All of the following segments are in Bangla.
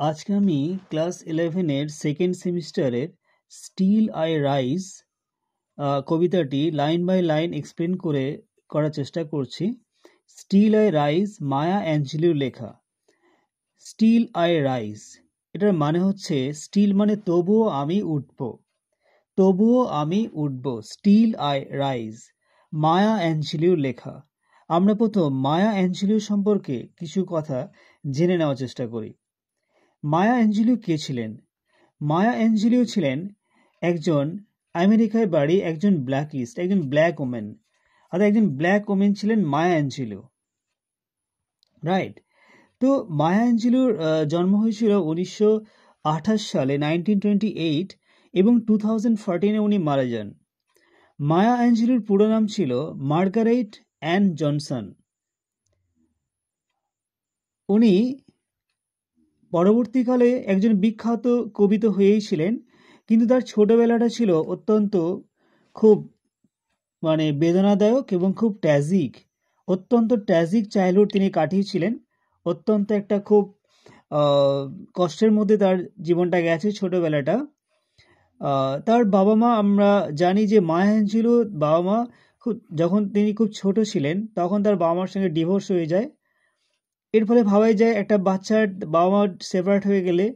আজকে আমি ক্লাস 11-এর সেকেন্ড সেমিস্টারের স্টিল আই রাইজ কবিতাটি লাইন বাই লাইন এক্সপ্লেন করার চেষ্টা করছি। স্টিল আই রাইজ মায়া অ্যাঞ্জেলির লেখা। স্টিল আই রাইজ এটার মানে হচ্ছে, স্টিল মানে তবুও আমি উঠব, তবুও আমি উঠব, স্টিল আই রাইজ, মায়া অ্যাঞ্জেলির লেখা। আমরা প্রথম মায়া অ্যাঞ্জেলির সম্পর্কে কিছু কথা জেনে নেওয়ার চেষ্টা করি। মায়া অ্যাঞ্জেলিও কে ছিলেন? মায়া অ্যাঞ্জেলিও ছিলেন একজন আমেরিকায় বাড়ি, একজন ব্ল্যাকিস্ট, একজন ব্ল্যাক ওমেন। অর্থাৎ একজন ব্ল্যাক ওমেন ছিলেন মায়া অ্যাঞ্জেলিও, রাইট? তো মায়া অ্যাঞ্জেলিওর জন্ম হয়েছিল 1928 সালে, 1928, এবং 2014-এ উনি মারা যান। মায়া অ্যাঞ্জেলিওর পুরো নাম ছিল মার্গারেট অ্যান জনসন। উনি পরবর্তীকালে একজন বিখ্যাত কবি তো হয়েই ছিলেন, কিন্তু তার ছোটবেলাটা ছিল অত্যন্ত খুব বেদনাদায়ক এবং খুব ট্র্যাজিক। অত্যন্ত ট্র্যাজিক চাইল্ডহুড তিনি কাটিয়েছিলেন। অত্যন্ত একটা খুব কষ্টের মধ্যে তার জীবনটা গেছে ছোটবেলাটা। তার বাবা মা, আমরা জানি যে মায়া অ্যাঞ্জেলিওর বাবা মা যখন তিনি খুব ছোট ছিলেন তখন তার বাবা মার সঙ্গে ডিভোর্স হয়ে যায়। এর ফলে ভাবাই যায় একটা বাচ্চার বাবা মা সেপারেট হয়ে গেলে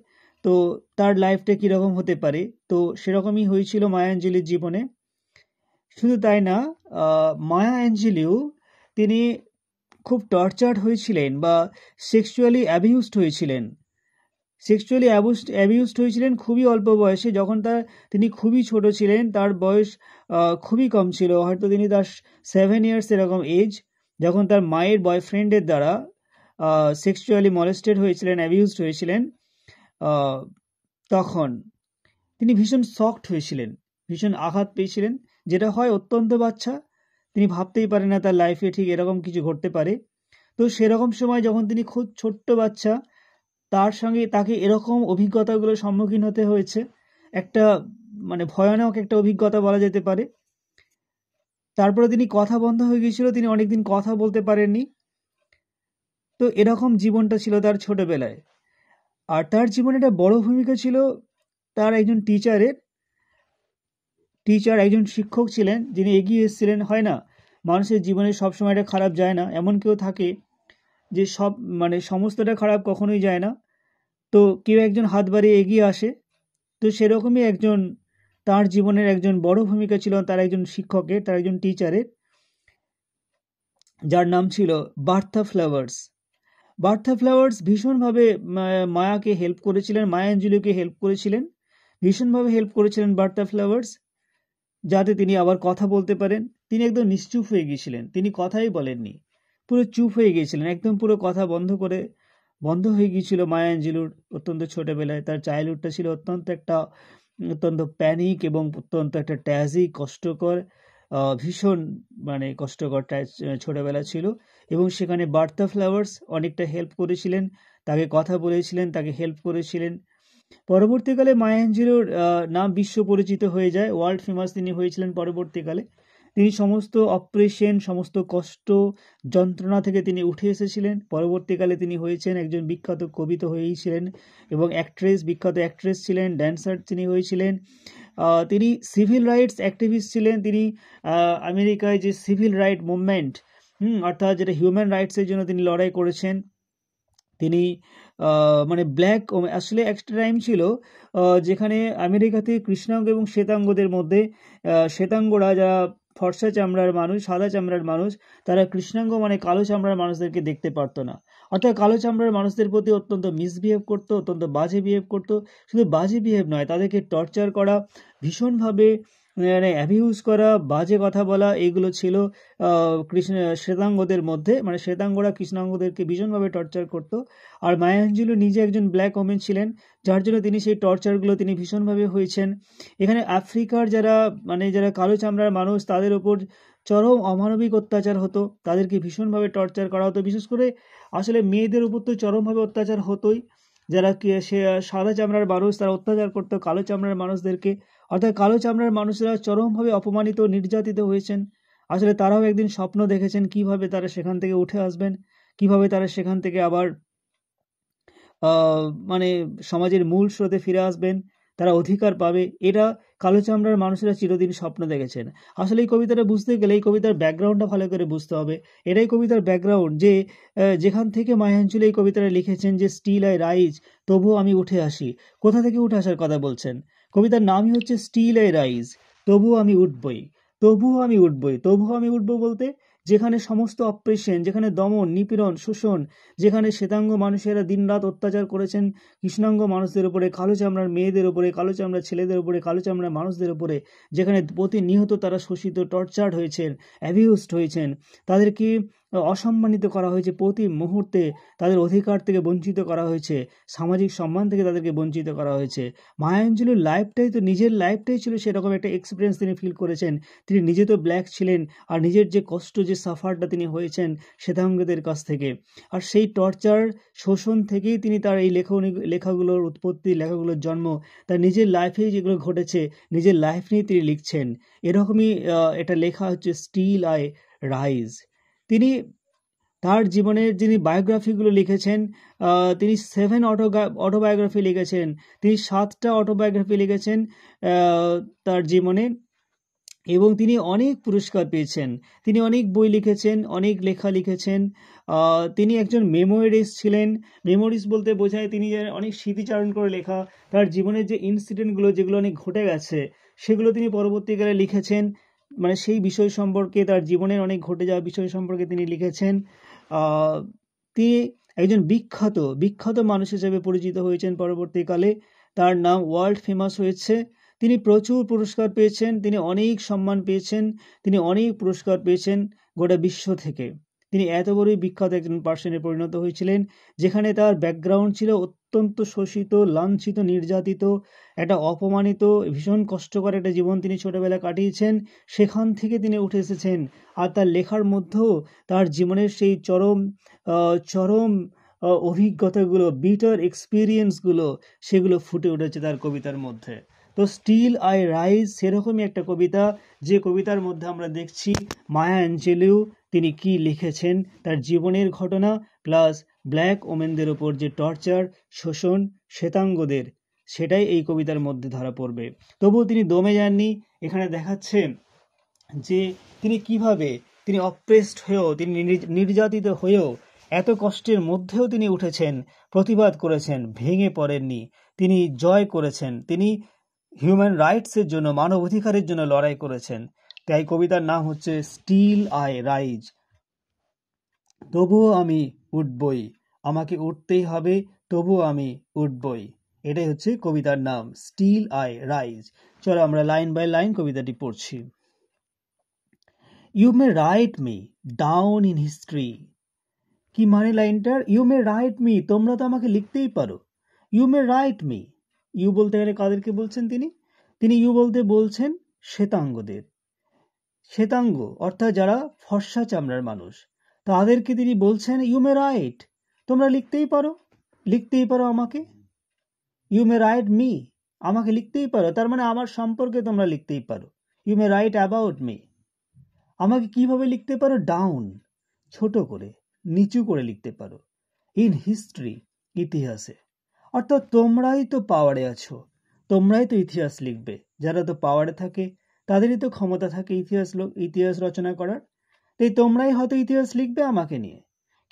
তো তার লাইফটা কীরকম হতে পারে। তো সেরকমই হয়েছিল মায়া অ্যাঞ্জেলিওর জীবনে। শুধু তাই না, মায়া অ্যাঞ্জেলিও তিনি খুব টর্চার্ড হয়েছিলেন বা সেক্সুয়ালি অ্যাবিউজড হয়েছিলেন। খুবই অল্প বয়সে, যখন তিনি খুবই ছোট ছিলেন। তার বয়স খুবই কম ছিল, হয়তো তিনি তার 7 ইয়ার্স এরকম এজ, যখন তার মায়ের বয়ফ্রেন্ডের দ্বারা সেক্সুয়ালি মলেস্টেড হয়েছিলেন, অ্যাবিউজড হয়েছিলেন। তখন তিনি ভীষণ শকড হয়েছিলেন, ভীষণ আঘাত পেয়েছিলেন, যেটা হয় অত্যন্ত বাচ্চা, তিনি ভাবতেই পারেন না তার লাইফে ঠিক এরকম কিছু ঘটতে পারে। তো সেরকম সময় যখন তিনি খুব ছোট্ট বাচ্চা, তাকে এরকম অভিজ্ঞতাগুলোর সম্মুখীন হতে হয়েছে। একটা ভয়ানক একটা অভিজ্ঞতা বলা যেতে পারে। তারপরে তিনি কথা বন্ধ হয়ে গিয়েছিল, তিনি অনেকদিন কথা বলতে পারেননি। তো এরকম জীবনটা ছিল তার ছোটবেলায়। আর তার জীবনে একটা বড় ভূমিকা ছিল তার একজন একজন শিক্ষক ছিলেন, যিনি এগিয়ে এসেছিলেন। হয় না, মানুষের জীবনে সবসময় এটা খারাপ যায় না, এমন কেউ থাকে যে সমস্তটা খারাপ কখনোই যায় না। তো কেউ একজন হাত বাড়িয়ে এগিয়ে আসে। তো সেরকমই তার জীবনের একজন বড় ভূমিকা ছিল তার একজন শিক্ষকের, তার একজন টিচারের, যার নাম ছিল বার্থা ফ্লাওয়ার্স। বার্থা ফ্লাওয়ার্স ভীষণভাবে মায়াকে হেল্প করেছিলেন, মায়া অ্যাঞ্জেলিওকে হেল্প করেছিলেন, ভীষণভাবে হেল্প করেছিলেন বার্থা ফ্লাওয়ার্স, যাতে তিনি আবার কথা বলতে পারেন। তিনি একদম নিশ্চুপ হয়ে গিয়েছিলেন, তিনি কথাই বলেননি, পুরো চুপ হয়ে গিয়েছিলেন, একদম পুরো কথা বন্ধ হয়ে গিয়েছিল মায়া অ্যাঞ্জেলিওর অত্যন্ত ছোটবেলায়। তার চাইল্ডহুডটা ছিল অত্যন্ত প্যানিক এবং অত্যন্ত একটা ট্র্যাজিক, কষ্টকর, ভীষণ কষ্টকর ছোটবেলা ছিল। এবং সেখানে বার্থা ফ্লাওয়ার্স অনেকটা হেল্প করেছিলেন, তাকে কথা বলেছিলেন, তাকে হেল্প করেছিলেন। পরবর্তীকালে মায়া অ্যাঞ্জেলিওর নাম বিশ্ব পরিচিত হয়ে যায়, ওয়ার্ল্ড ফেমাস তিনি হয়েছিলেন পরবর্তীকালে। তিনি সমস্ত অপারেশন, সমস্ত কষ্ট, যন্ত্রণা থেকে তিনি উঠে এসেছিলেন। পরবর্তীকালে তিনি হয়েছেন একজন বিখ্যাত কবি তো হয়েই ছিলেন, এবং বিখ্যাত অ্যাক্ট্রেস ছিলেন, ড্যান্সার তিনি হয়েছিলেন। তিনি সিভিল রাইটস অ্যাক্টিভিস্ট ছিলেন। তিনি আমেরিকায় যে সিভিল রাইট মুভমেন্ট, অর্থাৎ যেটা হিউম্যান রাইটসের জন্য তিনি লড়াই করেছেন। তিনি আসলে একটা টাইম ছিল যেখানে আমেরিকাতে কৃষ্ণাঙ্গ এবং শ্বেতাঙ্গদের মধ্যে, শ্বেতাঙ্গরা যারা ফর্সা চামড়ার মানুষ, সাদা চামড়ার মানুষ, তারা কৃষ্ণাঙ্গ কালো চামড়ার মানুষদেরকে দেখতে পারতো না। অর্থাৎ কালো চামড়ার মানুষদের প্রতি অত্যন্ত মিসবিহেভ করতো, অত্যন্ত বাজে বিহেভ করতো। শুধু বাজে বিহেভ নয়, তাদেরকে টর্চার করা, ভীষণভাবে অ্যাবিউজ করা, বাজে কথা বলা, এইগুলো ছিল শ্বেতাঙ্গদের মধ্যে। শ্বেতাঙ্গরা কৃষ্ণাঙ্গদেরকে ভীষণভাবে টর্চার করতো। আর মায়া অ্যাঞ্জেলিও নিজে একজন ব্ল্যাক ওমেন ছিলেন, যার জন্য তিনি সেই টর্চারগুলো তিনি ভীষণভাবে হয়েছেন। এখানে আফ্রিকার যারা কালো চামড়ার মানুষ, তাদের ওপর চরম অমানবিক অত্যাচার হতো, তাদেরকে ভীষণভাবে টর্চার করা হতো। বিশেষ করে আসলে মেয়েদের উপর তো চরমভাবে অত্যাচার হতোই। যারা সাদা চামড়ার মানুষ, তারা অত্যাচার করতো কালো চামড়ার মানুষদেরকে। অর্থাৎ কালো চামড়ার মানুষরা চরমভাবে অপমানিত, নির্যাতিত হয়েছেন। আসলে তারাও একদিন স্বপ্ন দেখেছেন কিভাবে তারা সেখান থেকে উঠে আসবেন, কিভাবে তারা সেখান থেকে আবার মানে সমাজের মূল স্রোতে ফিরে আসবেন, তারা অধিকার পাবে, এটা কালো চামড়ার মানুষেরা চিরদিন স্বপ্ন দেখেছেন। আসলে এই কবিতাটা বুঝতে গেলে এই কবিতার ব্যাকগ্রাউন্ডটা ভালো করে বুঝতে হবে। এটাই কবিতার ব্যাকগ্রাউন্ড, যে যেখান থেকে মায়া অ্যাঞ্জেলো এই কবিতাটা লিখেছেন যে স্টিল আই রাইজ, তবুও আমি উঠে আসি। কোথা থেকে উঠে আসার কথা বলছেন? কবিতার নামই হচ্ছে স্টিল আই রাইজ, তবুও আমি উঠবই, তবুও আমি উঠবই। তবুও আমি উঠবো বলতে, যেখানে সমস্ত অপ্রেশন, যেখানে দমন, নিপীড়ন, শোষণ, যেখানে শ্বেতাঙ্গ মানুষেরা দিনরাত অত্যাচার করেছেন কৃষ্ণাঙ্গ মানুষদের উপরে, কালো চামড়ার মেয়েদের উপরে, কালো চামড়ার ছেলেদের উপরে, কালো চামড়ার মানুষদের উপরে, যেখানে প্রতিনিয়ত তারা শোষিত, টর্চার্ড হয়েছেন, অ্যাবিউজড হয়েছেন, তাদেরকে অসম্মানিত করা হয়েছে, প্রতি মুহূর্তে তাদের অধিকার থেকে বঞ্চিত করা হয়েছে, সামাজিক সম্মান থেকে তাদেরকে বঞ্চিত করা হয়েছে। মায়া অ্যাঞ্জেলোর লাইফটাই তো, নিজের লাইফটাই ছিল সেরকম একটা এক্সপিরিয়েন্স তিনি ফিল করেছেন। তিনি নিজে তো ব্ল্যাক ছিলেন, আর নিজের যে কষ্ট, যে সাফারটা তিনি হয়েছেন শ্বেতাঙ্গদের কাছ থেকে, আর সেই টর্চার, শোষণ থেকেই তিনি তার এই লেখাগুলোর উৎপত্তি, লেখাগুলোর জন্ম, তার নিজের লাইফেই যেগুলো ঘটেছে, নিজের লাইফ নিয়ে তিনি লিখছেন। এরকমই এটা লেখা হচ্ছে স্টিল আই রাইজ। তিনি তার জীবনের যিনি বায়োগ্রাফিগুলো লিখেছেন, তিনি 7 অটোবায়োগ্রাফি লিখেছেন, তিনি 7টা অটোবায়োগ্রাফি লিখেছেন তার জীবনে, এবং তিনি অনেক পুরস্কার পেয়েছেন। তিনি অনেক বই লিখেছেন, অনেক লেখা লিখেছেন। তিনি একজন মেমোরিস্ট ছিলেন। মেমোরিস্ট বলতে বোঝায় তিনি অনেক স্মৃতিচারণ করে লেখা, তার জীবনের যে ইনসিডেন্টগুলো যেগুলো অনেক ঘটে গেছে সেগুলো তিনি পরবর্তীকালে লিখেছেন, মানে সেই বিষয় সম্পর্কে, তার জীবনের অনেক ঘটে যাওয়া বিষয় সম্পর্কে তিনি লিখেছেন। তিনি একজন বিখ্যাত মানুষ হিসেবে পরিচিত হয়েছেন পরবর্তীকালে, তার নাম ওয়ার্ল্ড ফেমাস হয়েছে। তিনি প্রচুর পুরস্কার পেয়েছেন, তিনি অনেক সম্মান পেয়েছেন, তিনি অনেক পুরস্কার পেয়েছেন গোটা বিশ্ব থেকে। তিনি এত বড়ই বিখ্যাত একজন পার্সনে পরিণত হয়েছিলেন, যেখানে তার ব্যাকগ্রাউন্ড ছিল অত্যন্ত শোষিত, লাঞ্ছিত, নির্যাতিত, একটা অপমানিত, ভীষণ কষ্টকর একটা জীবন তিনি ছোটবেলা কাটিয়েছেন। সেখান থেকে তিনি উঠে এসেছেন, আর তার লেখার মধ্যেও তার জীবনের সেই চরম অভিজ্ঞতাগুলো, বিটার এক্সপিরিয়েন্সগুলো, সেগুলো ফুটে উঠেছে তার কবিতার মধ্যে। তো স্টিল আই রাইজ সেরকমই একটা কবিতা, যে কবিতার মধ্যে আমরা দেখছি মায়া অ্যাঞ্জেলো তিনি কি লিখেছেন, তার জীবনের ঘটনা প্লাস ব্ল্যাক ওমেনদের ওপর যে টর্চার, শোষণ, শ্বেতাঙ্গদের, সেটাই এই কবিতার মধ্যে ধরা পড়বে। তবুও তিনি দমে যাননি। এখানে দেখাচ্ছে যে তিনি কিভাবে, তিনি অপ্রেসড হয়েও, তিনি নির্যাতিত হয়েও, এত কষ্টের মধ্যেও তিনি উঠেছেন, প্রতিবাদ করেছেন, ভেঙে পড়েননি, তিনি জয় করেছেন, তিনি হিউম্যান রাইটসের জন্য, মানব অধিকারের জন্য লড়াই করেছেন। তাই কবিতার নাম হচ্ছে স্টিল আই রাইজ, তবুও আমি উঠবই, আমাকে উঠতেই হবে, তবুও আমি উঠবই। এটাই হচ্ছে কবিতার নাম, স্টিল আই রাইজ। চলো আমরা লাইন বাই লাইন কবিতাটি পড়ছি। You may write me down in history. কি মানে লাইনটার? ইউ মে রাইট মি, তোমরা তো আমাকে লিখতেই পারো। You may write me, you বলতে গেলে কাদেরকে বলছেন তিনি ইউ বলতে বলছেন শ্বেতাঙ্গদের। শ্বেতাঙ্গ অর্থাৎ যারা ফর্সা চামড়ার মানুষ, তাদেরকে তিনি বলছেন ইউ মে রাইট, তোমরা লিখতেই পারো আমাকে। ইউ মে রাইট মি, আমাকে লিখতেই পারো, তার মানে আমার সম্পর্কে তোমরা লিখতেই পারো। You may write about me, আমাকে কিভাবে লিখতে পারো? ডাউন, ছোট করে, নিচু করে লিখতে পারো। ইন হিস্ট্রি, ইতিহাসে, অর্থাৎ তোমরাই তো পাওয়ারে আছো, তোমরাই তো ইতিহাস লিখবে। যারা তো পাওয়ারে থাকে তাদেরই তো ক্ষমতা থাকে ইতিহাস রচনা করার। তাই তোমরাই হয়তো ইতিহাস লিখবে আমাকে নিয়ে,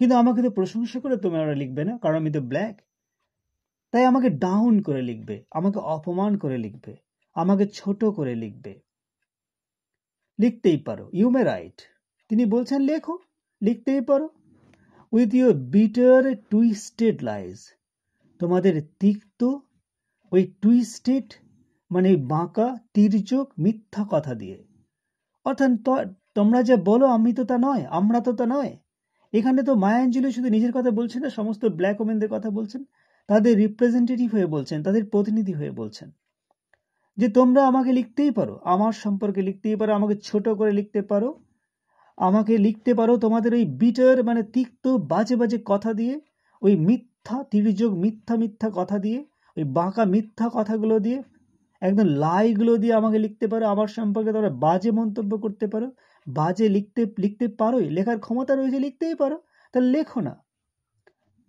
কিন্তু আমাকে তো প্রশংসা করে তোমরা লিখবে না, কারণ আমি তো ব্ল্যাক। তাই আমাকে ডাউন করে লিখবে, আমাকে অপমান করে লিখবে, আমাকে ছোট করে লিখবে। লিখতেই পারো, ইউ মে রাইট, তিনি বলছেন লেখো, লিখতেই পারো। With your bitter twisted lies, তোমাদের তিক্ত, ওই টুইস্টেড মানে বাঁকা, তির্যক, মিথ্যা কথা দিয়ে। অর্থাৎ তোমরা যে বলো আমি তো তা নয়, আমরা তো তা নয়। এখানে তো মায়া অ্যাঞ্জেলো শুধু নিজের কথা বলছেন না, সমস্ত ব্ল্যাক ওমেনদের কথা বলছেন, তাদের রিপ্রেজেন্টেটিভ হয়ে বলছেন, তাদের প্রতিনিধি হয়ে বলছেন যে তোমরা আমাকে লিখতেই পারো, আমার সম্পর্কে লিখতেই পারো, আমাকে ছোট করে লিখতে পারো, আমাকে লিখতে পারো তোমাদের ওই বিটার মানে তিক্ত, বাজে বাজে কথা দিয়ে, ওই মিথ্যা, তির্যক, মিথ্যা কথা দিয়ে, ওই বাঁকা মিথ্যা কথাগুলো দিয়ে, একদম লাইগুলো দিয়ে আমাকে লিখতে পারো। আমার সম্পর্কে তোমরা বাজে মন্তব্য করতে পারো, বাজে লিখতে পারোই, লেখার ক্ষমতা রয়েছে, লিখতেই পারো, তাহলে লেখো না।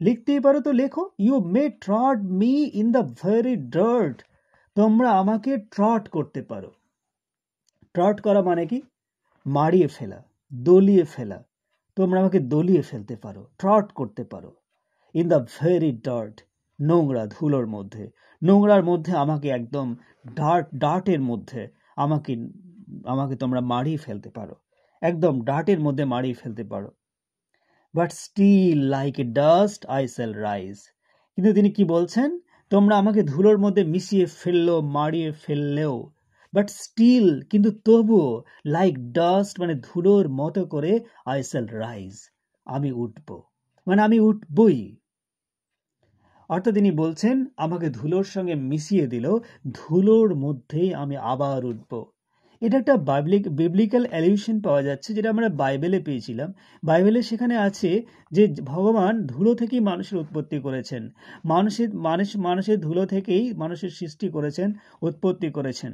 লিখতেই পারো তো লেখো। You may trod me in the very dirt. তোমরা আমাকে ট্রট করতে পারো। ট্রট করা মানে কি? মারিয়ে ফেলা, দলিয়ে ফেলা। তোমরা আমাকে দলিয়ে ফেলতে পারো, ট্রট করতে পারো। ইন দ্য ভেরি ডার্ট, নোংরা, ধুলোর মধ্যে, নোংরার মধ্যে আমাকে একদম ডার্টের মধ্যে আমাকে আমাকে তোমরা মারিয়ে ফেলতে পারো, একদম ডার্টের মধ্যে মারিয়ে ফেলতে পারো। But still like a dust I shall rise. কিন্তু তিনি কি বলছেন? তোমরা আমাকে ধুলোর মধ্যে মিশিয়ে ফেললো, মারিয়ে ফেললেও, বাট স্টিল, কিন্তু তবুও, লাইক ডাস্ট মানে ধুলোর মতো করে, আই শ্যাল রাইজ, আমি উঠব, মানে আমি উঠবই। অর্থাৎ তিনি বলছেন আমাকে ধুলোর সঙ্গে মিশিয়ে দিল, ধুলোর মধ্যেই আমি আবার উঠব। এটা একটা বিবলিক্যাল অ্যালিউশন পাওয়া যাচ্ছে, যেটা আমরা বাইবেলে পেয়েছিলাম। বাইবেলে সেখানে আছে যে ভগবান ধুলো থেকেই মানুষের উৎপত্তি করেছেন, মানুষের ধুলো থেকেই মানুষের সৃষ্টি করেছেন, উৎপত্তি করেছেন।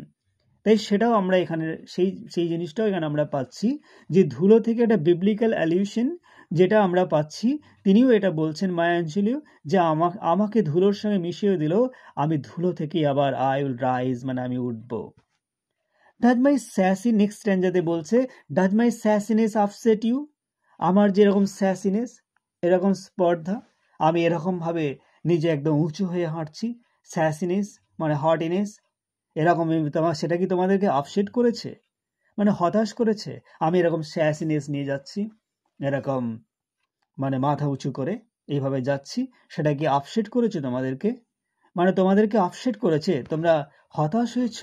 তাই সেটাও আমরা এখানে সেই জিনিসটাও এখানে আমরা পাচ্ছি, যে ধুলো থেকে একটা বিবলিক্যাল অ্যালিউশন যেটা আমরা পাচ্ছি। তিনিও এটা বলছেন, মায়া অ্যাঞ্জেলিও, যে আমাকে ধুলোর সঙ্গে মিশিয়ে দিল, আমি ধুলো থেকে আবার আই উইল রাইজ, মানে আমি উঠব। ডাজ মাই স্যাসি, নেক্সট স্ট্যান্জাতে বলছে, ডাজ মাই স্যাসিনেস আপসেট ইউ? আমার যেরকম স্যাসিনেস, এরকম স্পর্ধা, আমি এরকমভাবে নিজে একদম উঁচু হয়ে হাঁটছি, স্যাসিনেস মানে হটিনেস, এরকম সেটা কি তোমাদেরকে আপসেট করেছে, মানে হতাশ করেছে? আমি এরকম স্যাসিনেস নিয়ে যাচ্ছি, এরকম মানে মাথা উঁচু করে এইভাবে যাচ্ছি, সেটা কি আপসেট করেছে তোমাদেরকে? মানে তোমাদেরকে আপসেট করেছে, তোমরা হতাশ হয়েছ?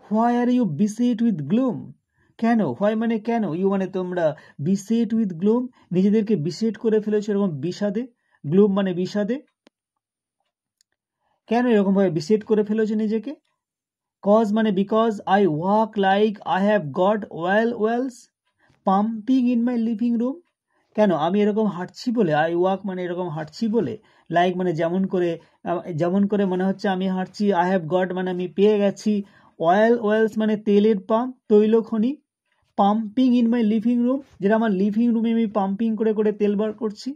Why are you beset with gloom? কেন? হোয়াই মানে কেন, ইউ মানে তোমরা, বিসেট উইথ গ্লুম নিজেদেরকে বিসেট করে ফেলেছো এরকম বিষাদে, গ্লুম মানে বিষাদে। কেন এরকম ভাবে বিসেট করে ফেলেছো নিজেকে? কজ মানে because, I walk like I have got wells pumping in my living room. কেন? আমি এরকম হাঁটছি বলে, আই ওয়াক মানে এরকম হাঁটছি বলে, লাইক মানে যেমন করে মনে হচ্ছে আমি হাঁটছি, আই হ্যাভ গট মানে আমি পেয়ে গেছি, ওয়েলস মানে তেলের পাম্প, তৈলখনি, pumping in my living room, যেটা আমার লিভিং রুমে আমি পাম্পিং করে করে তেল বার করছি।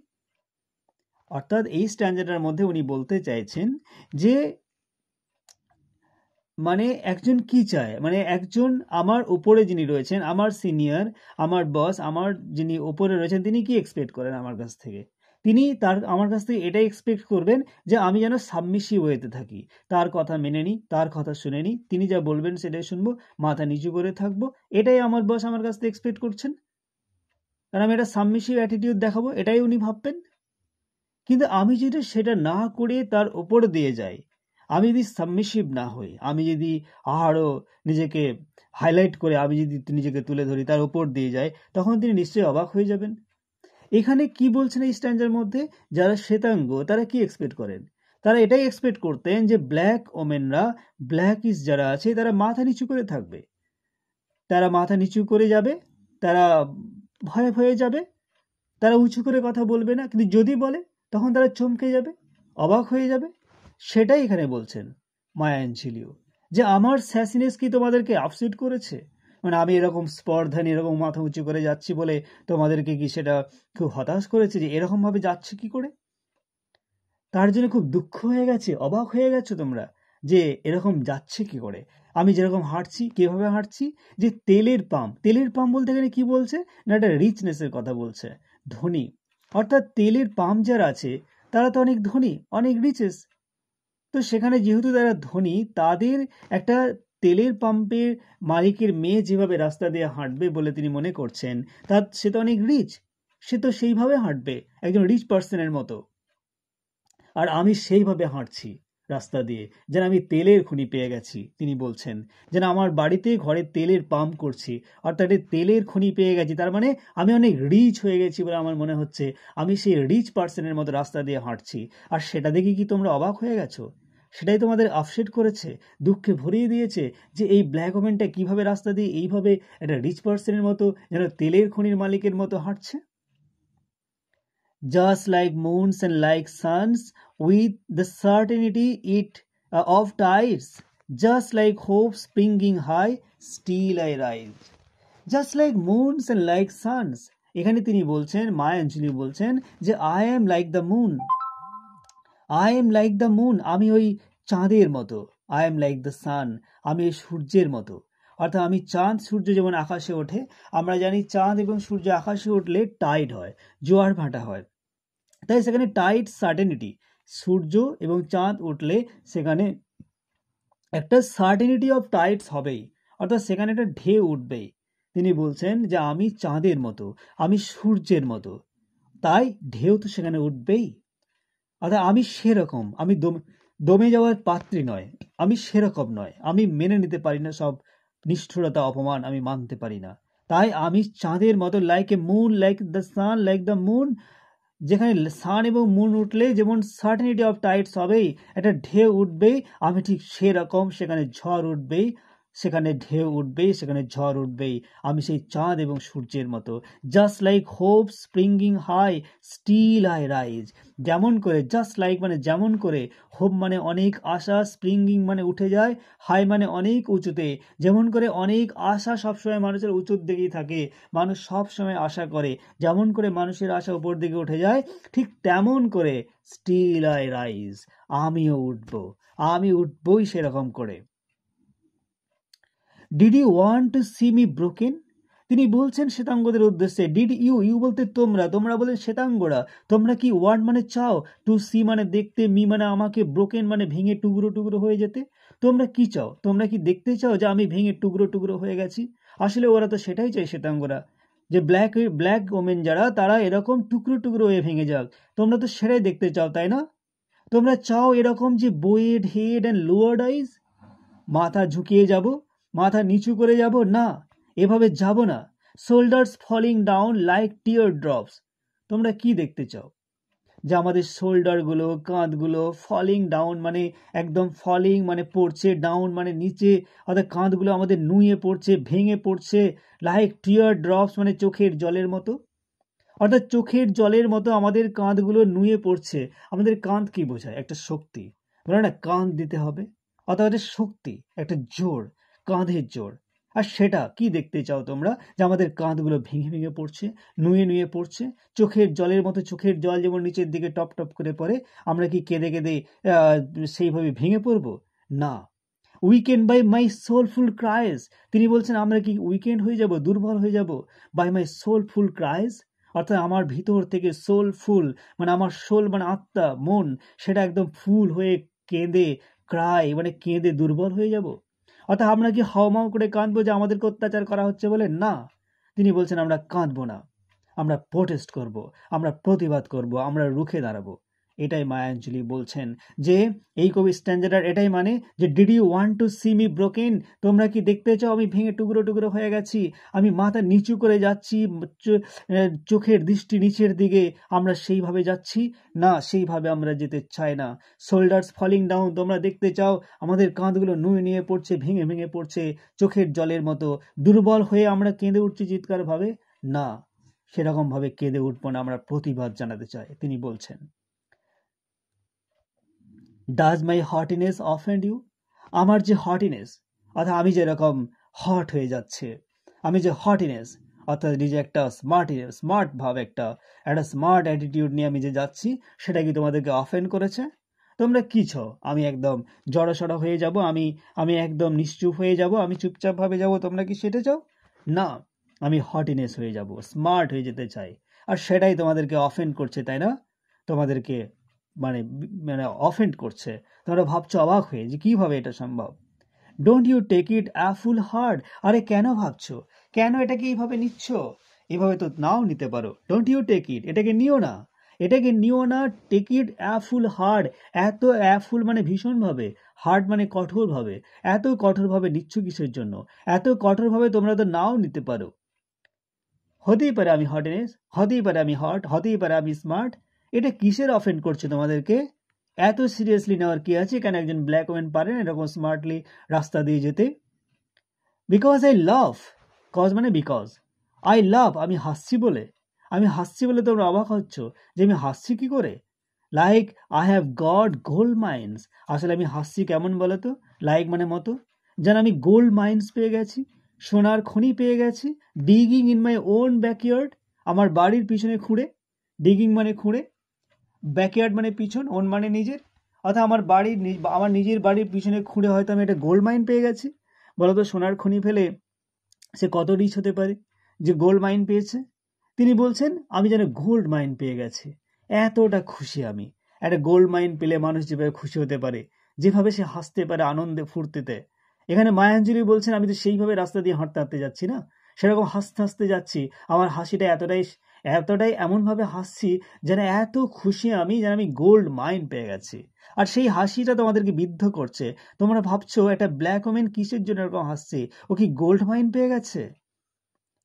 অর্থাৎ এই স্ট্যান্ডার্ডের মধ্যে উনি বলতে চাইছেন যে মানে একজন কি চায়, মানে একজন আমার উপরে যিনি রয়েছেন, আমার সিনিয়র, আমার বস, আমার যিনি উপরে রয়েছেন, তিনি কি এক্সপেক্ট করেন আমার কাছ থেকে? তিনি আমার কাছ থেকে এটাই এক্সপেক্ট করবেন যে আমি যেন সাবমিসিভ ওয়েতে থাকি, তার কথা মেনে নিই, তার কথা শুনে নিই, তিনি যা বলবেন সেটাই শুনবো, মাথা নিচু করে থাকবো। এটাই আমার বস আমার কাছ থেকে এক্সপেক্ট করছেন, কারণ আমি একটা সাবমিসিভ অ্যাটিটিউড দেখাবো, এটাই উনি ভাববেন। কিন্তু আমি যদি সেটা না করে তার উপর দিয়ে যাই, আমি যদি সাবমিসিভ না হই, আমি যদি আরও নিজেকে হাইলাইট করে আমি যদি নিজেকে তুলে ধরি, তার উপর দিয়ে যাই, তখন তিনি নিশ্চয়ই অবাক হয়ে যাবেন। এখানে কি বলছেন এই স্ট্যান্ডার মধ্যে? যারা শ্বেতাঙ্গ তারা কি এক্সপেক্ট করেন? তারা এটাই এক্সপেক্ট করতেন যে ব্ল্যাক ওমেনরা, ব্ল্যাকিস যারা আছে, তারা মাথা নিচু করে থাকবে, তারা মাথা নিচু করে যাবে, তারা ভয়ে ভয়ে যাবে, তারা উঁচু করে কথা বলবে না, কিন্তু যদি বলে তখন তারা চমকে যাবে, অবাক হয়ে যাবে। সেটাই এখানে বলছেন মায়া অ্যাঞ্জেলিও, যে আমার স্যাসিনেস কি তোমাদেরকে আপসেট করেছে? মানে আমি এরকম স্পর্ধা নিয়ে এরকম মাথা উঁচু করে যাচ্ছি বলে তোমাদেরকে কি সেটা খুব হতাশ করেছে, যে এরকমভাবে যাচ্ছে কি করে? তার জন্য খুব দুঃখ হয়ে গেছে, অবাক হয়ে গেছো তোমরা, যে এরকম যাচ্ছে কি করে? আমি যেরকম হাঁটছি, কিভাবে হাঁটছি, যে তেলের পাম্প বলতে গেলে কি বলছে না, একটা রিচনেসের কথা বলছে, ধনী। অর্থাৎ তেলের পাম্প যারা আছে তারা তো অনেক ধনী, অনেক রিচেস। তো সেখানে যেহেতু তারা ধনী, তাদের একটা তেলের পাম্পের মালিকের মেয়ে যেভাবে রাস্তা দিয়ে হাঁটবে বলে তিনি মনে করছেন, সে তো অনেক রিচ, সে তো সেইভাবে হাঁটবে একজন রিচ পার্সনের মতো। আর আমি সেইভাবে হাঁটছি রাস্তা দিয়ে, যেন আমি তেলের খনি পেয়ে গেছি। তিনি বলছেন যেন আমার বাড়িতে ঘরে তেলের পাম্প করছি, অর্থাৎ তেলের খনি পেয়ে গেছি, তার মানে আমি অনেক রিচ হয়ে গেছি বলে আমার মনে হচ্ছে, আমি সেই রিচ পার্সনের মতো রাস্তা দিয়ে হাঁটছি। আর সেটা দেখে কি তোমরা অবাক হয়ে গেছো? সেটাই তোমাদের আপসেট করেছে, দুঃখে ভরিয়ে দিয়েছে, যে এই ব্ল্যাক ওমেনটা কিভাবে রাস্তা দিয়ে এইভাবে একটা রিচ পার্সনের মতো, যেন তেলের খনির মালিকের মতো হাঁটছে। Just like moons and like suns, with the certainty of tides, just like hope springing high, still I rise. Just like moons and like suns, এখানে তিনি বলছেন, মায়া অ্যাঞ্জেলি বলছেন যে I am like the moon, I am like the moon, আমি ওই চাঁদের মতো। I am like the sun, আমি ওই সূর্যের মতো। অর্থাৎ আমি চাঁদ সূর্য যেমন আকাশে ওঠে, আমরা জানি চাঁদ এবং সূর্য আকাশে উঠলে টাইড হয়, জোয়ার ভাটা হয়। তাই সেখানে টাইড সার্টেনিটি, সূর্য এবং চাঁদ উঠলে সেখানে একটা সার্টেনিটি অফ টাইডস হবেই, অর্থাৎ সেখানে একটা ঢেউ উঠবেই। তিনি বলছেন যে আমি চাঁদের মতো, আমি সূর্যের মতো, তাই ঢেউ তো সেখানে উঠবেই। অর্থাৎ আমি সেরকম, আমি দমে যাওয়ার পাত্রী নয়, আমি সেরকম নয়, আমি মেনে নিতে পারি না সব নিষ্ঠুরতা অপমান, আমি মানতে পারি না। তাই আমি চাঁদের মতো, like a moon, like the sun, like the moon, যেখানে সান এবং মুন উঠলে যেমন সার্টেনিটি অফ টাইডস হবেই, একটা ঢেউ উঠবেই, আমি ঠিক সেরকম, সেখানে ঝড় উঠবেই, সেখানে ঢেউ উঠবেই, সেখানে ঝড় উঠবেই। আমি সেই চাঁদ এবং সূর্যের মতো। Just like hope springing high still I rise, যেমন করে, জাস্ট লাইক মানে যেমন করে, হোপ মানে অনেক আশা, স্প্রিঙ্গিং মানে উঠে যায়, হাই মানে অনেক উঁচুতে, যেমন করে অনেক আশা সবসময় মানুষের উঁচুর দিকেই থাকে, মানুষ সবসময় আশা করে, যেমন করে মানুষের আশা উপর দিকে উঠে যায়, ঠিক তেমন করে স্টিল আই রাইজ, আমিও উঠবো, আমি উঠবই সেরকম করে। Did you want to see me broken, তিনি বলছেন শ্বেতাঙ্গদের উদ্দেশ্যে, ডিড ইউ, ইউ বলতে তোমরা, তোমরা বলেন শ্বেতাঙ্গরা, তোমরা কি ওয়ান্ট মানে চাও, টু সি মানে দেখতে, মি মানে আমাকে, ব্রোকেন মানে ভেঙে টুকরো টুকরো হয়ে যেতে, তোমরা কি চাও, তোমরা কি দেখতে চাও যে আমি ভেঙে টুকরো টুকরো হয়ে গেছি? আসলে ওরা তো সেটাই চাই, শ্বেতাঙ্গরা, যে ব্ল্যাক ওমেন যারা, তারা এরকম টুকরো টুকরো হয়ে ভেঙে যাক, তোমরা তো সেটাই দেখতে চাও, তাই না? তোমরা চাও এরকম যে বয়েড হেড অ্যান্ড লোয়ার্ড আইজ, মাথা ঝুঁকিয়ে যাব, মাথা নিচু করে যাব, না, এভাবে যাব না, শোল্ডার্স ফলিং ডাউন লাইক টিয়ার ড্রপস, তোমরা কি দেখতে চাও? যে আমাদের শোল্ডারগুলো, কাঁধগুলো ফলিং ডাউন মানে একদম, ফলিং মানে পড়ছে, ডাউন মানে নিচে, অর্থাৎ কাঁধগুলো আমাদের নুয়ে পড়ছে, ভেঙে পড়ছে, লাইক টিয়ার ড্রপস মানে চোখের জলের মতো, অর্থাৎ চোখের জলের মতো আমাদের কাঁধগুলো নুয়ে পড়ছে। আমাদের কাঁধ কি বোঝায়? একটা শক্তি, বলে না কাঁধ দিতে হবে, অর্থাৎ একটা শক্তি, একটা জোর, কাঁধের জোর। আর সেটা কি দেখতে চাও তোমরা? যে আমাদের কাঁধগুলো ভেঙে ভেঙে পড়ছে, নুয়ে নুয়ে পড়ছে, চোখের জলের মতো, চোখের জল যেমন নিচের দিকে টপ টপ করে পড়ে, আমরা কি কেঁদে কেঁদে সেইভাবে ভেঙে পড়বো? না। Weakened by my soulful cries, তিনি বলছেন আমরা কি উইকেন্ড হয়ে যাব, দুর্বল হয়ে যাব, বাই মাই সোলফুল ক্রাইজ, অর্থাৎ আমার ভিতর থেকে সোলফুল মানে আমার সোল মানে আত্মা, মন, সেটা একদম ফুল হয়ে কেঁদে, ক্রাই মানে কেঁদে দুর্বল হয়ে যাব। অর্থাৎ আমরা কি হাওমাও করে কাঁদবো যে আমাদেরকে অত্যাচার করা হচ্ছে বলে? না, তিনি বলছেন আমরা কাঁদবো না, আমরা প্রোটেস্ট করব, আমরা প্রতিবাদ করব, আমরা রুখে দাঁড়াবো। এটাই মায়া অ্যাঞ্জেলি বলছেন, যে এই কবি স্ট্যান্ডার্ড এটাই মানে, যে did you want to see me broken, তোমরা কি দেখতে চাও আমি ভেঙে টুকরো টুকরো হয়ে গেছি, আমি মাথা নিচু করে যাচ্ছি, চোখের দৃষ্টি নিচের দিকে, আমরা সেইভাবে যাচ্ছি? না, সেইভাবে আমরা যেতে চাই না। শোল্ডার্স ফলিং ডাউন, তোমরা দেখতে চাও আমাদের কাঁধগুলো নুয়ে নিয়ে পড়ছে, ভেঙে ভেঙে পড়ছে, চোখের জলের মতো, দুর্বল হয়ে আমরা কেঁদে উঠছি চিৎকার ভাবে? না, সেরকম ভাবে কেঁদে উঠবো না, আমরা প্রতিবাদ জানাতে চাই। তিনি বলছেন, ডাজ মাই হটিনেস অফেন্ড ইউ, আমার যে হটিনেস, অর্থাৎ আমি যেরকম হট হয়ে যাচ্ছে, আমি যে হটিনেস, অর্থাৎ নিজে একটা স্মার্ট ভাব, একটা স্মার্ট অ্যাটিটিউড নিয়ে আমি যে যাচ্ছি, সেটা কি তোমাদেরকে অফেন্ড করেছে? তোমরা কি চাও আমি একদম জড়সড় হয়ে যাব, আমি একদম নিশ্চুপ হয়ে যাব, আমি চুপচাপ ভাবে যাব, তোমরা কি সেটা চাও? না, আমি হটিনেস হয়ে যাব, স্মার্ট হয়ে যেতে চাই, আর সেটাই তোমাদেরকে অফেন্ড করছে, তাই না? তোমাদেরকে মানে মানে অফেন্ড করছে, তোমরা ভাবছো অবাক হয়ে যে কিভাবে এটা সম্ভব। Don't you take it awful hard, আরে কেন ভাবছো, কেন এটাকে এইভাবে নিচ্ছ? এভাবে তো নাও নিতে পারো। ডোন্ট ইউ টেক ইট, এটাকে নিও না, এটাকে নিও না। Take it awful hard, এত অ্যা ফুল মানে ভীষণভাবে, হার্ড মানে কঠোরভাবে, এত কঠোরভাবে নিচ্ছ কিসের জন্য? এত কঠোরভাবে তোমরা তো নাও নিতে পারো। হতেই পারে আমি হটনেস, হতেই পারে আমি হট, হতেই পারে আমি স্মার্ট, এটা কিসের অফেন্ড করছে তোমাদেরকে? এত সিরিয়াসলি নেওয়ার কি আছে? কেন একজন ব্ল্যাক ওমেন পারেন এরকম স্মার্টলি রাস্তা দিয়ে যেতে? বিকজ আই লাভ, কজ মানে বিকজ, আই লাভ, আমি হাসছি বলে, আমি হাসছি বলে তোমরা অবাক হচ্ছ যে আমি হাসছি কি করে? Like I have god gold mines, আসলে আমি হাসছি কেমন বলো তো? লাইক মানে মতো, যেন আমি গোল্ড মাইন্স পেয়ে গেছি, সোনার খনি পেয়ে গেছি, digging in my own backyard, আমার বাড়ির পিছনে খুঁড়ে, ডিগিং মানে খুঁড়ে, ব্যাকইয়ার্ড মানে পিছন, ওন মানে নিজের, অর্থাৎ আমার নিজের বাড়ির পিছনে খুঁড়ে হয়তো আমি একটা গোল্ড মাইন পেয়ে গেছি। বলতো সোনার খনি ফেলে সে কত রিচ হতে পারে যে গোল্ড মাইন পেয়েছে। তিনি বলছেন আমি যেন গোল্ড মাইন পেয়ে গেছি, এতটা খুশি আমি। একটা গোল্ড মাইন পেলে মানুষ যেভাবে খুশি হতে পারে, যেভাবে সে হাসতে পারে আনন্দে ফুর্তিতে, এখানে মায়াঞ্জলি বলছেন আমি তো সেইভাবে রাস্তা দিয়ে হাঁটতে হাঁটতে যাচ্ছি না, সেরকম হাসতে হাসতে যাচ্ছি। আমার হাসিটা এতটাই এমনভাবে হাসছি যেন এত খুশি আমি, যেন আমি গোল্ড মাইন পেয়ে গেছি। আর সেই হাসিটা তোমাদেরকে বিদ্ধ করছে। তোমরা ভাবছো একটা ব্ল্যাক ওমেন কিসের জন্য এরকম হাসছে, ও কি গোল্ড মাইন পেয়ে গেছে,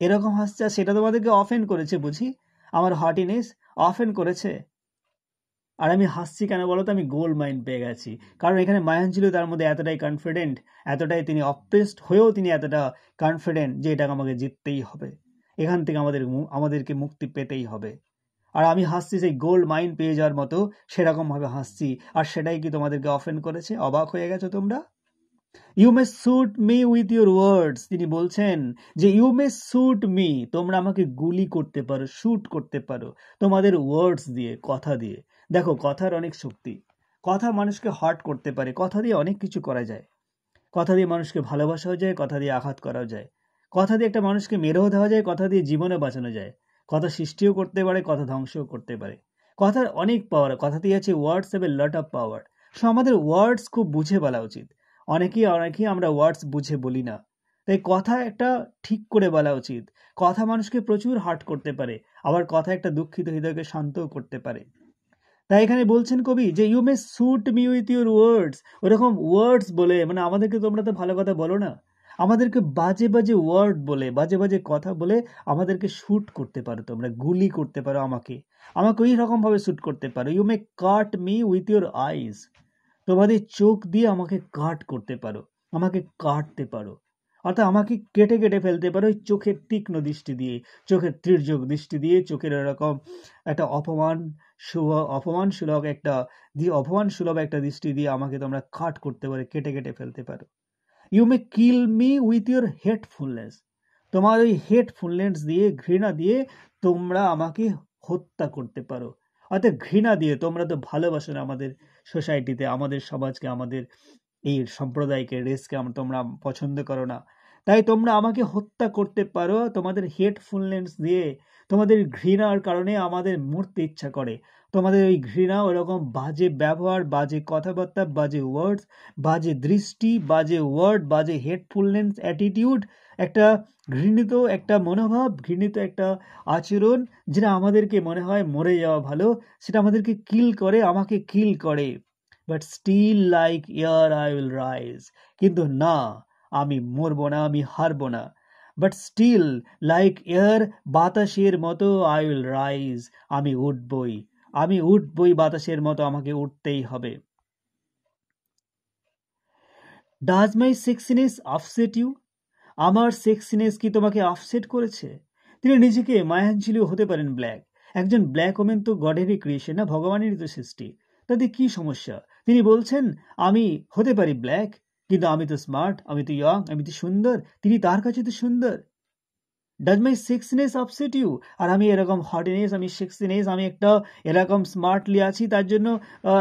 এরকম হাসছে। আর সেটা তোমাদেরকে অফেন্ড করেছে বুঝি, আমার হার্টিনেস অফেন্ড করেছে। আর আমি হাসছি কেন বলো তো, আমি গোল্ড মাইন পেয়ে গেছি। কারণ এখানে মায়াঞ্জলি তার মধ্যে এতটাই কনফিডেন্ট, এতটাই তিনি অপ্রেসড হয়েও তিনি এতটা কনফিডেন্ট যে এটা আমাকে জিততেই হবে, এখান থেকে আমাদেরকে মুক্তি পেতেই হবে। আর আমি হাসছি সেই গোল্ড মাইন পেয়ে যাওয়ার মতো, সেরকমভাবে হাসছি। আর সেটাই কি তোমাদেরকে অফেন্ড করেছে? অবাক হয়ে গেছো তোমরা? You may shoot me with your words, তিনি বলছেন যে ইউ মে শুট মি, তোমরা আমাকে গুলি করতে পারো, শুট করতে পারো তোমাদের ওয়ার্ডস দিয়ে, কথা দিয়ে। দেখো কথার অনেক শক্তি, কথা মানুষকে হার্ট করতে পারে, কথা দিয়ে অনেক কিছু করা যায়। কথা দিয়ে মানুষকে ভালোবাসাও যায়, কথা দিয়ে আঘাত করাও যায়, কথা দিয়ে একটা মানুষকে মেরেও দেওয়া যায়, কথা দিয়ে জীবনে বাঁচানো যায়, কথা সৃষ্টিও করতে পারে, কথা ধ্বংসও করতে পারে। কথার অনেক পাওয়ার, কথাতেই আছে words have a lot of power. So আমাদের ওয়ার্ডস খুব বুঝে বলা উচিত। অনেকেই আমরা ওয়ার্ডস বুঝে বলি না, তাই কথা একটা ঠিক করে বলা উচিত। কথা মানুষকে প্রচুর হার্ট করতে পারে, আবার কথা একটা দুঃখিত হৃদয়কে শান্তও করতে পারে। তাই এখানে বলছেন কবি যে you may shoot me with your words, ওরকম ওয়ার্ডস বলে, মানে আমাদেরকে তোমরা তো ভালো কথা বলো না, আমাদেরকে বাজে বাজে ওয়ার্ড বলে, বাজে বাজে কথা বলে আমাদেরকে শুট করতে পারো, তোমরা গুলি করতে পারো আমাকে ওই রকম ভাবে শুট করতে পারো। You may cut me with your eyes, তোমাদের চোখ দিয়ে আমাকে কাট করতে পারো, আমাকে কাটতে পারো, অর্থাৎ আমাকে কেটে কেটে ফেলতে পারো ওই চোখের তীক্ষ্ণ দৃষ্টি দিয়ে, চোখের তীর্যক দৃষ্টি দিয়ে, চোখের এরকম একটা অপমান সুলভ একটা দৃষ্টি দিয়ে আমাকে তোমরা কাট করতে পারো, কেটে কেটে ফেলতে পারো। You may kill me with your hatefulness, তোমার ওই হেটফুলনেস দিয়ে, ঘৃণা দিয়ে তোমরা আমাকে হত্যা করতে পারো। অর্থাৎ ঘৃণা দিয়ে, তোমরা তো ভালোবাসো না আমাদের সোসাইটিতে, আমাদের সমাজকে, আমাদের এই সম্প্রদায়কে, রেসকে তোমরা পছন্দ করো না, তাই তোমরা আমাকে হত্যা করতে পারো তোমাদের হেটফুলনেস দিয়ে। তোমাদের ঘৃণার কারণে আমাদের মরতে ইচ্ছা করে, তোমাদের ওই ঘৃণা, ওরকম বাজে ব্যবহার, বাজে কথাবার্তা, বাজে ওয়ার্ডস, বাজে দৃষ্টি, বাজে ওয়ার্ড, বাজে হেটফুলনেস অ্যাটিটিউড, একটা ঘৃণিত একটা মনোভাব, ঘৃণিত একটা আচরণ, যেটা আমাদেরকে মনে হয় মরে যাওয়া ভালো, সেটা আমাদেরকে কিল করে, আমাকে কিল করে। But still like air I will rise, কিন্তু না, আমি মরবো না, আমি হারবো না। বাট স্টিল লাইক এয়ার, বাতাসের মতো আই উইল রাইজ, আমি উঠবই বাতাসের মতো, আমাকে উঠতেই হবে। ডাজ মাই সেক্সিনেস আপসেট ইউ, আমার সেক্সিনেস কি তোমাকে আপসেট করেছে? তিনি নিজেকে মায়াঞ্জলিও হতে পারেন ব্ল্যাক, একজন ব্ল্যাক ওমেন তো গডেরই ক্রিয়েশন না, ভগবানেরই তো সৃষ্টি, তাতে কি সমস্যা? তিনি বলছেন আমি হতে পারি ব্ল্যাক, কিন্তু আমি তো স্মার্ট, আমি তো ইয়ং, আমি তো সুন্দর, তিনি তার কাছে তো সুন্দর। ডাজ মাই সেক্সিনেস আপসেট ইউ, আর আমি এরকম হটিনেস, আমি সেক্সিনেস, আমি একটা এরকম স্মার্টলি আছি, তার জন্য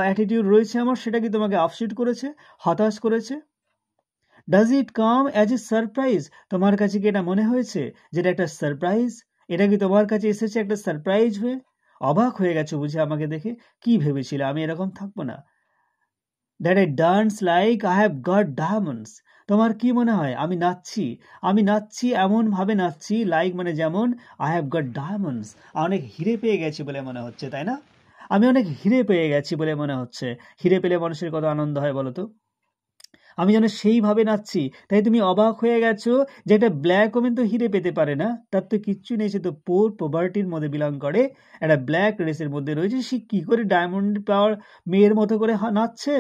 অ্যাটিটিউড রয়েছে আমার, সেটা কি তোমাকে আপসেট করেছে, হতাশ করেছে? Does it come as a surprise, তোমার কাছে কি এটা মনে হয়েছে যেটা একটা সারপ্রাইজ? এটা কি তোমার কাছে এসেছে একটা সারপ্রাইজ হয়ে? অবাক হয়ে গেছো বুঝে আমাকে দেখে? কি ভেবেছিলে আমি এরকম থাকবো না? That I dance like I have goat diamonds, তোমার কি মনে হয় আমি নাচছি এমন ভাবে নাচছি, লাইক মানে যেমন, আই হ্যাভ গট ডায়মন্ডস, অনেক হিরে পেয়ে গেছি বলে মনে হচ্ছে, তাই না? আমি অনেক হিরে পেয়ে গেছি বলে মনে হচ্ছে। হিরে পেলে মানুষের কত আনন্দ হয় বলো তো? আমি যেন সেইভাবে নাচছি, তাই তুমি অবাক হয়ে গেছো যে একটা ব্ল্যাক ওমেন তো হিরে পেতে পারে না, তার তো কিচ্ছু নেই, সে তো পোর পভার্টির মধ্যে বিলং করে, একটা ব্ল্যাক রেসের মধ্যে রয়েছে, সে কি করে ডায়মন্ড পাওয়ার মেয়ের মতো করে নাচছে?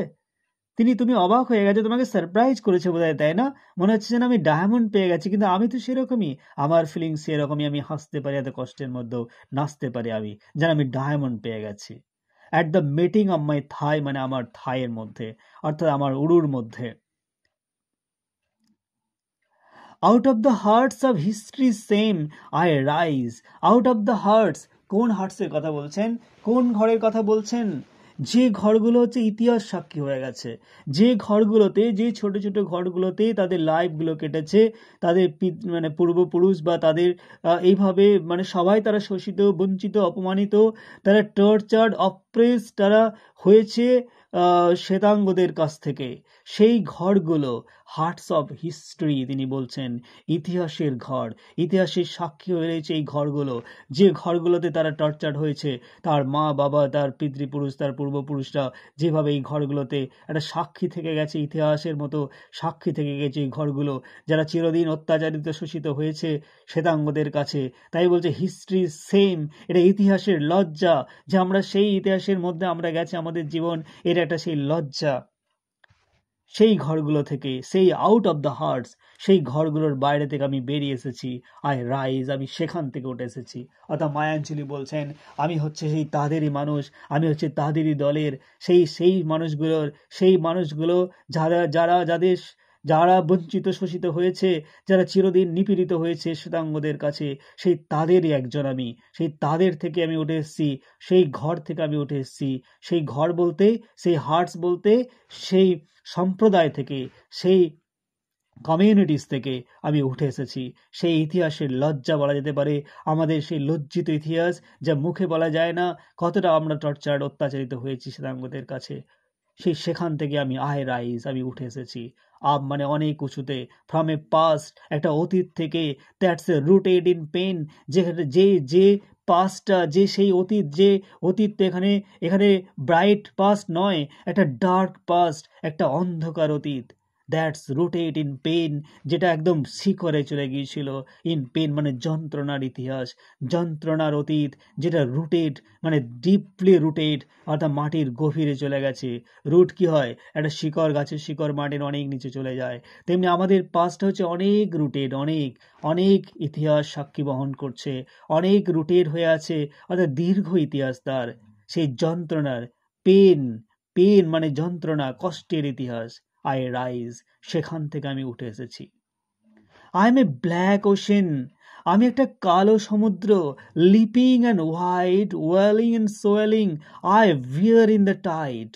তুমি অবাক হয়ে গেছো, তোমাকে সারপ্রাইজ করেছে বোধহয়, তাই না? মনে হচ্ছে যেন আমি ডায়মন্ড পেয়ে গেছি, কিন্তু আমি তো সেরকমই, আমার ফিলিংস সেরকমই, আমি হাসতে পারি এত কষ্টের মধ্যেও, নাচতে পারি আমি, যেন আমি ডায়মন্ড পেয়ে গেছি। At the meeting of my thigh, মানে আমার থাইয়ের মধ্যে, অর্থাৎ আমার উরুর মধ্যে। Out of the hearts of history's same I rise, out of the hearts, কোন হার্টসের কথা বলছেন, কোন ঘরের কথা বলছেন? যে ঘরগুলো হচ্ছে ইতিহাস সাক্ষী হয়ে গেছে, যে ঘরগুলোতে, যে ছোট ছোট ঘরগুলোতে তাদের লাইফগুলো কেটেছে, তাদের মানে পূর্বপুরুষ বা তাদের এইভাবে মানে সবাই তারা শোষিত, বঞ্চিত, অপমানিত, তারা টর্চার্ড, অপ্রেস তারা হয়েছে শ্বেতাঙ্গদের কাছ থেকে। সেই ঘরগুলো হার্টস অফ হিস্ট্রি, তিনি বলছেন ইতিহাসের ঘর, ইতিহাসের সাক্ষী হয়ে রয়েছে এই ঘরগুলো। যে ঘরগুলোতে তারা টর্চার হয়েছে, তার মা বাবা, তার পিতৃপুরুষ, তার পূর্বপুরুষরা যেভাবে এই ঘরগুলোতে একটা সাক্ষী থেকে গেছে, ইতিহাসের মতো সাক্ষী থেকে গেছে এই ঘরগুলো, যারা চিরদিন অত্যাচারিত, শোষিত হয়েছে শ্বেতাঙ্গদের কাছে। তাই বলছে হিস্ট্রি সেম, এটা ইতিহাসের লজ্জা, যে আমরা সেই ইতিহাসের মধ্যে আমরা গেছে, আমাদের জীবন এটা একটা সেই লজ্জা। সেই ঘরগুলো থেকে, সেই আউট অফ দ্য হার্টস, সেই ঘরগুলোর বাইরে থেকে আমি বেরিয়ে এসেছি, আই রাইজ, আমি সেখান থেকে উঠে এসেছি। অর্থাৎ মায়াঞ্জলি বলছেন আমি হচ্ছে সেই তাদেরই মানুষ, আমি হচ্ছে তাদেরই দলের, সেই মানুষগুলো যারা বঞ্চিত, শোষিত হয়েছে, যারা চিরদিন নিপীড়িত হয়েছে শ্বেতাঙ্গদের কাছে, সেই তাদেরই একজন আমি, সেই তাদের থেকে আমি উঠে এসেছি, সেই ঘর থেকে আমি উঠে এসেছি। সেই ঘর বলতে, সেই হার্টস বলতে, সেই সম্প্রদায় থেকে, সেই কমিউনিটিস থেকে আমি উঠে এসেছি। সেই ইতিহাসের লজ্জা বলা যেতে পারে, আমাদের সেই লজ্জিত ইতিহাস, যা মুখে বলা যায় না, কতটা আমরা টর্চার, অত্যাচারিত হয়েছি শ্বেতাঙ্গদের কাছে। সেখান থেকে আমি আই রাইজ, আমি উঠে এসেছি। আপ মানে অনেক উঁচুতে, ফ্রম এ পাস্ট, একটা অতীত থেকে, that's a rooted in pain, যেখানে যে পাস্টটা, যে সেই অতীত, যে অতীতটা এখানে ব্রাইট পাস্ট নয়, একটা ডার্ক পাস্ট, একটা অন্ধকার অতীত। দ্যাটস রুটেড ইন পেন, যেটা একদম শিকড়ে চলে গিয়েছিল। ইন পেন মানে যন্ত্রণার ইতিহাস, যন্ত্রণার অতীত, যেটা রুটেড মানে ডিপলি রুটেড, অর্থাৎ মাটির গভীরে চলে গেছে। রুট কি হয়? একটা শিকড়, গাছের শিকড় মাটির অনেক নিচে চলে যায়, তেমনি আমাদের পাস্টটা হচ্ছে অনেক রুটেড, অনেক অনেক ইতিহাস সাক্ষী বহন করছে, অনেক রুটেড হয়ে আছে, অর্থাৎ দীর্ঘ ইতিহাস তার। সেই যন্ত্রণার, পেন, পেন মানে যন্ত্রণা, কষ্টের ইতিহাস। আই রাইজ, সেখান থেকে আমি উঠে এসেছি। I am a black ocean, আমি একটা কালো সমুদ্র, leaping and white, welling and swelling, I bear in the tide.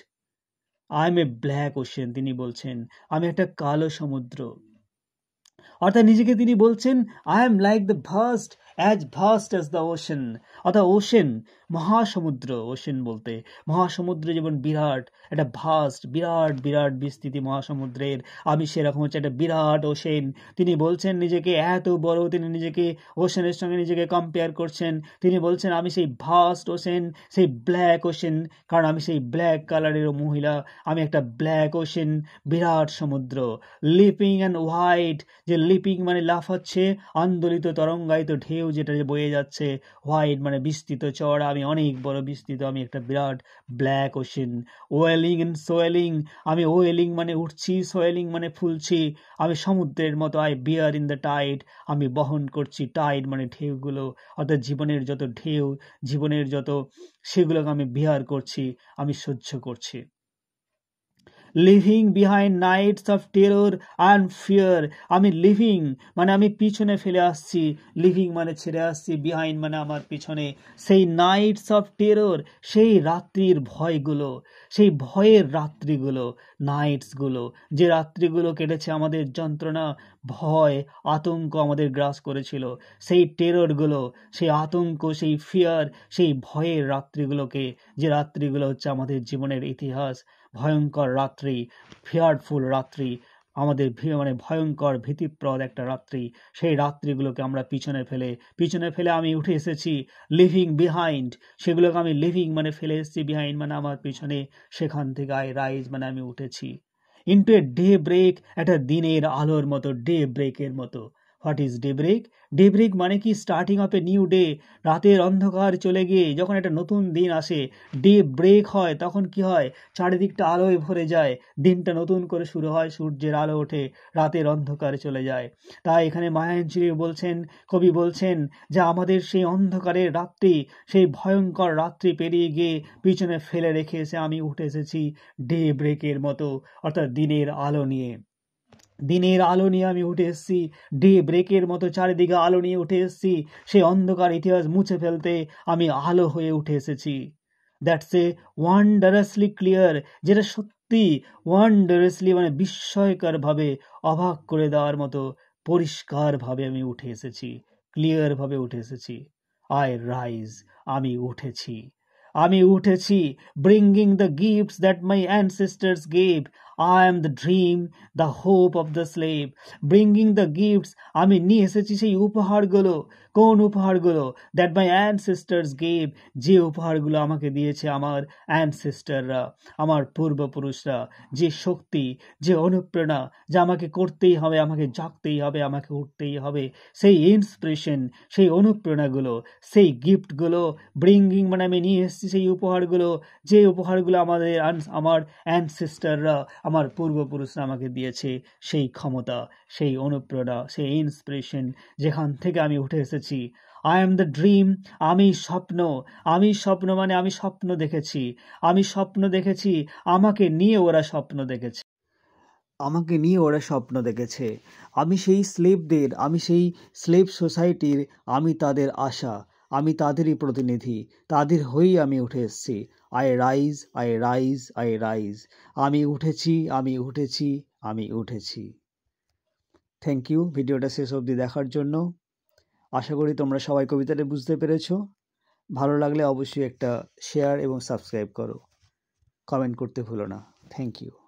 I am a black ocean, তিনি বলছেন আমি একটা কালো সমুদ্র। অর্থাৎ নিজেকে তিনি বলছেন I am like the vast as the ocean, অর্থাৎ ওশেন মহাসমুদ্র। ওশেন বলতে মহাসমুদ্র যেমন বিরাট, একটা ভাস্ট, বিরাট বিরাট বিস্তৃতি মহাসমুদ্রের, আমি সেরকম হচ্ছে একটা বিরাট ওশেন। তিনি বলছেন নিজেকে এত বড়, তিনি নিজেকে ওশেনের সঙ্গে নিজেকে কম্পেয়ার করছেন। তিনি বলছেন আমি সেই ভাস্ট ওশেন, সেই ব্ল্যাক ওশেন, কারণ আমি সেই ব্ল্যাক কালারেরও মহিলা, আমি একটা ব্ল্যাক ওশেন, বিরাট সমুদ্র। লিপিং অ্যান্ড হোয়াইট, যে লিপিং মানে লাফাচ্ছে, আন্দোলিত তরঙ্গায়িত ঢেউ যেটা বয়ে যাচ্ছে, হোয়াইট মানে বিস্তৃত চড়া, আমি অনেক বড় বিস্তৃত, আমি একটা বিরাট black ocean. Welling and swelling, আমি ওয়েলিং মানে উঠছি, সোয়েলিং মানে ফুলছি, আমি সমুদ্রের মতো। I bear in the tide, আমি বহন করছি, টাইড মানে ঢেউগুলো, অর্থাৎ জীবনের যত ঢেউ, জীবনের যত, সেগুলোকে আমি বিয়ার করছি, আমি সহ্য করছি। Leaving behind nights of terror and fear, আমি লিভিং মানে আমি পিছনে ফেলে আসছি, লিভিং মানে ছেড়ে আসছি, বিহাইন্ড মানে আমার পিছনে, সেই নাইটস অফ টেরর, সেই রাত্রির ভয়গুলো, সেই ভয়ের রাত্রিগুলো, নাইটসগুলো, যে রাত্রিগুলো কেটেছে আমাদের যন্ত্রণা, ভয়, আতঙ্ক আমাদের গ্রাস করেছিল, সেই টেররগুলো, সেই আতঙ্ক, সেই ফিয়ার, সেই ভয়ের রাত্রিগুলোকে, যে রাত্রিগুলো হচ্ছে আমাদের জীবনের ইতিহাস, ভয়ঙ্কর রাত্রি, ফিয়ারফুল রাত্রি, আমাদের মানে ভয়ঙ্কর ভীতিপ্রদ একটা রাত্রি, সেই রাত্রিগুলোকে আমরা পিছনে ফেলে আমি উঠে এসেছি। লিভিং বিহাইন্ড, সেগুলোকে আমি লিভিং মানে ফেলে এসেছি, বিহাইন্ড মানে আমার পিছনে, সেখান থেকে আই রাইজ মানে আমি উঠেছি। ইন্টু এ ডে ব্রেক, একটা দিনের আলোর মতো, ডে ব্রেকের মতো। What is day break? Day break মানে কি? Starting of a new day, রাতের অন্ধকার চলে গিয়ে যখন একটা নতুন দিন আসে, ডে ব্রেক হয়, তখন কি হয়? চারিদিকটা আলোয় ভরে যায়, দিনটা নতুন করে শুরু হয়, সূর্যের আলো ওঠে, রাতের অন্ধকার চলে যায়। তাই এখানে মায়াঞ্জলি বলছেন, কবি বলছেন যে আমাদের সেই অন্ধকারের রাত্রি, সেই ভয়ঙ্কর রাত্রি পেরিয়ে গিয়ে পিছনে ফেলে রেখে এসে আমি উঠে এসেছি ডে ব্রেকের মতো, অর্থাৎ দিনের আলো নিয়ে। দিনের আলো নিয়ে আমি উঠে এসেছি, ডে ব্রেকের মতো চারিদিকে আলো নিয়ে উঠে এসেছি। সেই অন্ধকার ইতিহাস মুছে ফেলতে আমি আলো হয়ে উঠে এসেছি। দ্যাটস এ ওয়ান্ডারাসলি ক্লিয়ার, যেটা সত্যি ওয়ান্ডারাসলি মানে বিস্ময়করভাবে অবাক করে দেওয়ার মতো পরিষ্কারভাবে আমি উঠে এসেছি, ক্লিয়ারভাবে উঠে এসেছি। আই রাইজ, আমি উঠেছি, আমি উঠেছি, bringing the gifts that my ancestors gave. I am the dream, the hope of the slave. Bringing the gifts, আমি নিয়ে এসেছি সেই উপহারগুলো। কোন উপহারগুলো? That my ancestors gave, যে উপহারগুলো আমাকে দিয়েছে আমার অ্যানসেস্টাররা, আমার পূর্বপুরুষরা। যে শক্তি, যে অনুপ্রেরণা, যা আমাকে করতেই হবে, আমাকে জাগতেই হবে, আমাকে উঠতেই হবে, সেই ইন্সপিরেশন, সেই অনুপ্রেরণাগুলো, সেই গিফটগুলো, ব্রিঙ্গিং মানে আমি নিয়ে এসেছি সেই উপহারগুলো, যে উপহারগুলো আমার অ্যানসেস্টাররা, আমার পূর্বপুরুষরা আমাকে দিয়েছে। সেই ক্ষমতা, সেই অনুপ্রেরণা, সেই ইন্সপিরেশন, যেখান থেকে আমি উঠে এসেছি। আই এম দ্য ড্রিম, আমি স্বপ্ন। আমি স্বপ্ন মানে আমি স্বপ্ন দেখেছি, আমি স্বপ্ন দেখেছি, আমাকে নিয়ে ওরা স্বপ্ন দেখেছে, আমাকে নিয়ে ওরা স্বপ্ন দেখেছে। আমি সেই স্লেভদের, আমি সেই স্লেভ সোসাইটির, আমি তাদের আশা, আমি তাদেরই প্রতিনিধি, তাদের হয়েই আমি উঠে এসেছি। I rise, I rise, I rise. আমি উঠেছি, আমি উঠেছি, আমি উঠেছি। থ্যাংক ইউ ভিডিওটা শেষ অবধি দেখার জন্য। আশা করি তোমরা সবাই কবিতাটা বুঝতে পেরেছো। ভালো লাগলে অবশ্যই একটা শেয়ার এবং সাবস্ক্রাইব করো, কমেন্ট করতে ভুলো না। Thank you.